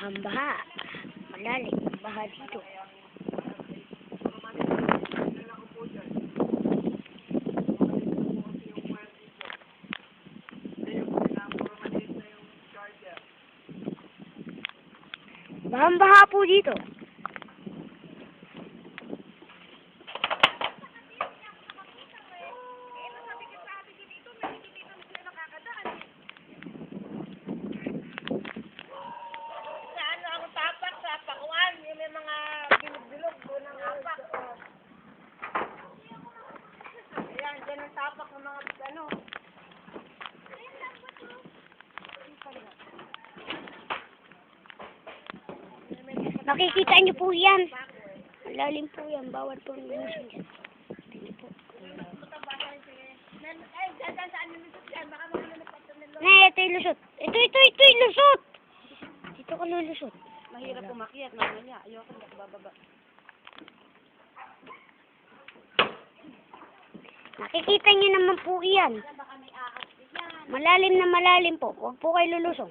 Bahang-baha. Malalim ang baha dito. Bahang-baha po dito. Tapak ng mga ano. Makikita niyo po yan. Malalim po yan. Bawal po lumusong yan. Tingnan po. Ito yung lusot. Ito yung lusot. Dito ka lulusot. Mahirap umakyat. Mamaya. Ayoko na bababa. Makikita niyo naman po yan. Malalim na malalim po. Huwag po kayo lulusong.